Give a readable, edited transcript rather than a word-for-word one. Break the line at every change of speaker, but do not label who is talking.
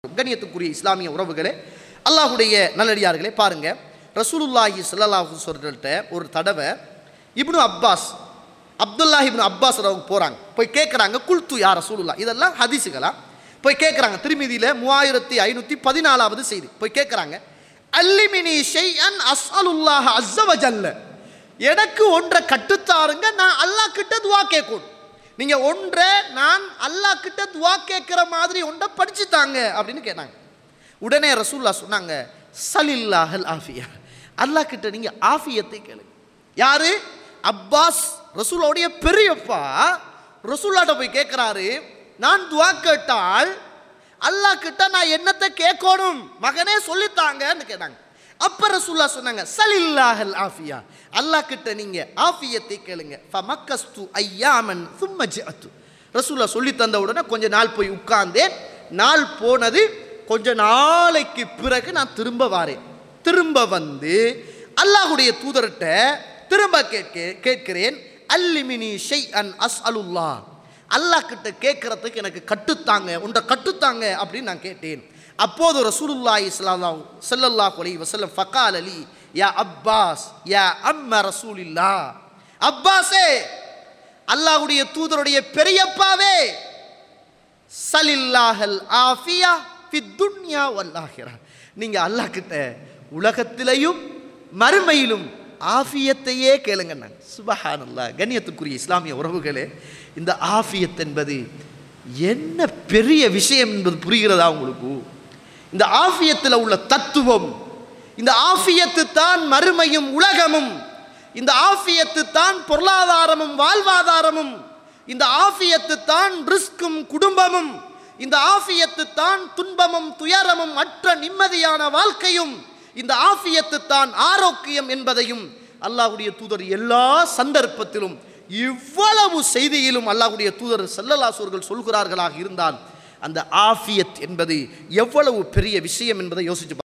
கண்ணியத்துக்குரிய இஸ்லாமிய உறவுகளே, அல்லாஹ்வுடைய நல்லடியார்களே, பாருங்க, ரசூலுல்லாஹி ஸல்லல்லாஹு அலைஹி வஸல்லம் ஒரு தடவை இப்னு அப்பாஸ், அப்துல்லாஹ் இப்னு அப்பாஸ் அவங்க போறாங்க. போய் கேட்குறாங்க, குல்து யா ரசூலுல்லாஹ். இதெல்லாம் ஹதீஸுகளா? போய் கேட்குறாங்க. திருமிதியில் 3514வது செய்தி. போய் கேட்குறாங்க, அல்லிமினி ஷைஅன் அஸ்அலுல்லாஹ அஸ்ஸ வஜல்ல, எனக்கு ஒன்றை கட்டுத்தாருங்க, நான் அல்லாஹ் கிட்ட துவா கேட்கணும். நீங்க ஒன்றை நான் அல்லாஹ் கிட்ட துவா கேட்கிற மாதிரி ஒன்றை படிச்சுட்டாங்க அப்படின்னு கேட்டாங்க. உடனே ரசூலுல்லாஹ் சொன்னாங்க, சலில்லாஹல் ஆஃபியா, அல்லாஹ் கிட்ட நீங்க ஆஃபியத்தை கேளுங்க. யாரு? அப்பாஸ், ரசூலுடைய பெரியப்பா, ரசூலுல்லாஹ்ட்ட போய் கேட்கிறாரு, நான் துவா கேட்டால் அல்லாஹ் கிட்ட நான் என்னத்தை கேட்கணும் மகனே சொல்லித்தாங்கன்னு கேட்டாங்க. அப்ப ரசூலுல்லாஹ் சொன்னாங்க, சலில்லாஹல் ஆஃபியா, அல்லாஹ் கிட்ட நீங்க ஆஃபியத்தை கேளுங்க. ஃபமக்கஸ்து ஐயாமன் சும்ம ஜஅத்து, ரசூலுல்லாஹ் சொல்லி தந்த உடனே கொஞ்ச நாள் போய் உட்கார்ந்தேன். நாள் போனது, கொஞ்ச நாளைக்கு பிறகு நான் திரும்ப வாரேன். திரும்ப வந்து அல்லாஹ்வுடைய தூதர்கிட்ட திரும்ப கேட்கிறேன், அல்லிமினி ஷைஅன் அஸ்அலுல்லாஹ், அல்லாஹ் கிட்ட கேட்கறதுக்கு எனக்கு கட்டுத்தாங்க, உன்னை கட்டுத்தாங்க அப்படின்னு நான் கேட்டேன். அப்போது ரசூலுல்லாஹி ஸல்லல்லாஹு அலைஹி வஸல்லம் ஃபகால லி யா அப்பாஸ் யா அம்ம ரசூலில்லாஹ், அப்பாஸே, அல்லாஹ்வுடைய தூதருடைய பெரியப்பாவே, சலில்லாஹல் ஆஃபியா ஃபித் துன்யா வல் ஆகிரா, நீங்க அல்லாஹ் கிட்ட உலகத்திலேயும் மறுமையிலும் ஆஃபியத்தையே கேளுங்க. சுப்ஹானல்லாஹ். கண்ணியத்துக்குரிய இஸ்லாமிய உறவுகளே, இந்த ஆஃபியத் என்பது என்ன பெரிய விஷயம் என்பது புரிகிறதா உங்களுக்கு? இந்த ஆஃபியத்தில் உள்ள தத்துவம், இந்த ஆஃபியத்து தான் மறுமையும் உலகமும், இந்த ஆஃபியத்து தான் பொருளாதாரமும் வாழ்வாதாரமும், இந்த ஆஃபியத்து தான் ரிஸ்கும் குடும்பமும், இந்த ஆஃபியத்து தான் துன்பமும் துயரமும் அற்ற நிம்மதியான வாழ்க்கையும், இந்த ஆஃபியத்து தான் ஆரோக்கியம் என்பதையும் அல்லாஹ்வுடைய தூதர் எல்லா சந்தர்ப்பத்திலும் இவ்வளவு செய்தியிலும் அல்லாஹ்வுடைய தூதர் ஸல்லல்லாஹு அலைஹி வஸல்லம் சொல்கிறார்களாக இருந்தால் அந்த ஆஃபியத் என்பது எவ்வளவு பெரிய விஷயம் என்பதை யோசிச்சு